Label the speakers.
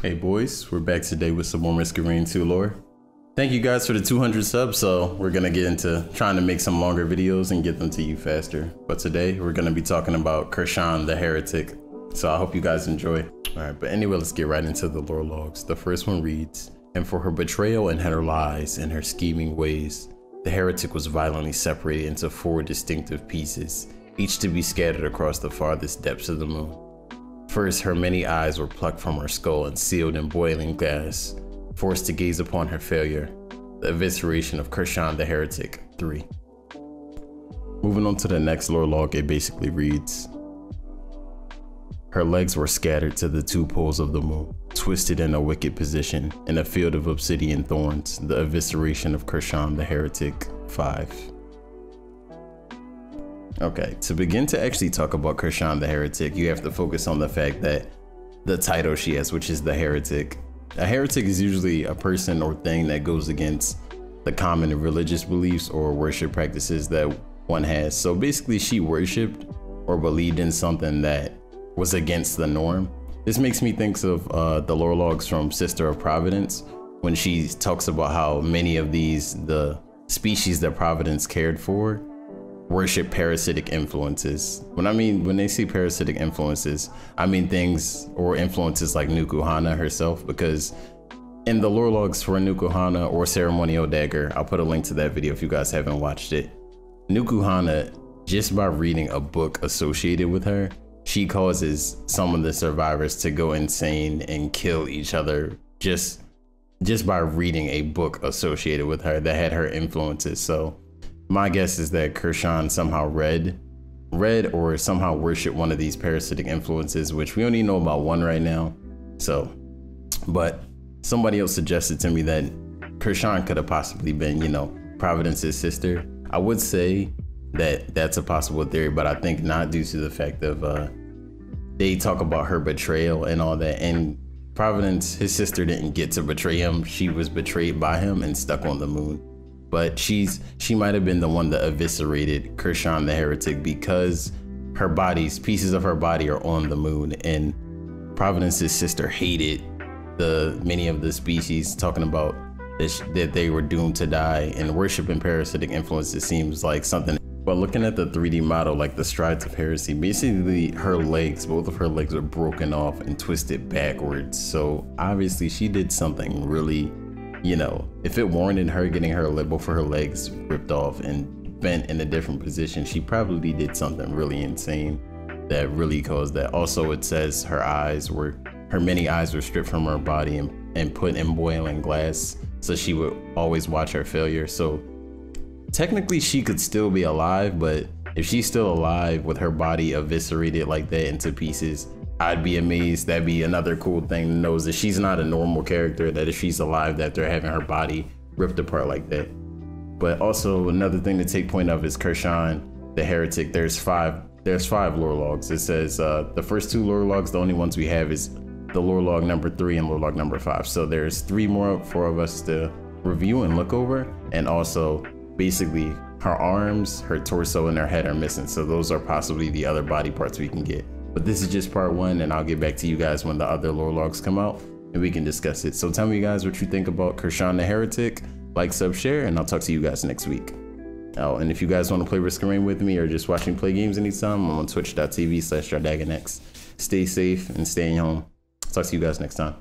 Speaker 1: Hey boys, we're back today with some more Masquerade 2 lore. Thank you guys for the 200 subs, so we're gonna get into trying to make some longer videos and get them to you faster. But today we're gonna be talking about Kur-Shan the Heretic, so I hope you guys enjoy. Alright, but anyway, let's get right into the lore logs. The first one reads, "And for her betrayal and her lies and her scheming ways, the heretic was violently separated into 4 distinctive pieces, each to be scattered across the farthest depths of the moon. First, her many eyes were plucked from her skull and sealed in boiling gas, forced to gaze upon her failure. The evisceration of Kur-Shan the Heretic 3. Moving on to the next lore log, it basically reads, "Her legs were scattered to the 2 poles of the moon, twisted in a wicked position in a field of obsidian thorns. The evisceration of Kur-Shan the Heretic 5. Okay, to begin to actually talk about Kur-Shan the Heretic, you have to focus on the fact that the title she has, which is the Heretic. A heretic is usually a person or thing that goes against the common religious beliefs or worship practices that one has. So basically she worshipped or believed in something that was against the norm. This makes me think of the lore logs from Sister of Providence, when she talks about how many of the species that Providence cared for worship parasitic influences. When they see parasitic influences, I mean things or influences like Nuku-Hana herself, because in the lore logs for Nuku-Hana or Ceremonial Dagger, I'll put a link to that video if you guys haven't watched it. Nuku-Hana, just by reading a book associated with her, she causes some of the survivors to go insane and kill each other just by reading a book associated with her that had her influences. So my guess is that Kur-Shan somehow read or somehow worshiped one of these parasitic influences, which we only know about one right now. So, but somebody else suggested to me that Kur-Shan could have possibly been, Providence's sister. I would say that that's a possible theory, but I think not, due to the fact of they talk about her betrayal and all that, and Providence, his sister, didn't get to betray him. She was betrayed by him and stuck on the moon. But she might have been the one that eviscerated Kur-Shan the Heretic, because pieces of her body are on the moon, and Providence's sister hated many of the species, talking about that they were doomed to die, and worshiping parasitic influences seems like something. But looking at the 3D model, like the strides of heresy, basically both of her legs are broken off and twisted backwards. So obviously she did something really, if it warranted her getting both of her legs ripped off and bent in a different position, she probably did something really insane that really caused that. Also, it says her many eyes were stripped from her body and put in boiling glass, so she would always watch her failure. So technically she could still be alive, but if she's still alive with her body eviscerated like that into pieces, I'd be amazed. That'd be another cool thing to know, is that she's not a normal character, that if she's alive, that they're having her body ripped apart like that. But also another thing to take point of is Kur-Shan the Heretic. There's five lore logs. It says the first 2 lore logs, the only ones we have is the lore log number 3 and lore log number 5. So there's 3 more for us to review and look over. And also basically her arms, her torso, and her head are missing. So those are possibly the other body parts we can get. But this is just part 1, and I'll get back to you guys when the other lore logs come out and we can discuss it. So tell me guys what you think about Kur-Shan the Heretic. Like, sub, share, and I'll talk to you guys next week. Oh, and if you guys want to play Masquerade with me or just watch me play games anytime, I'm on twitch.tv/JarDagonX. Stay safe and stay home. Talk to you guys next time.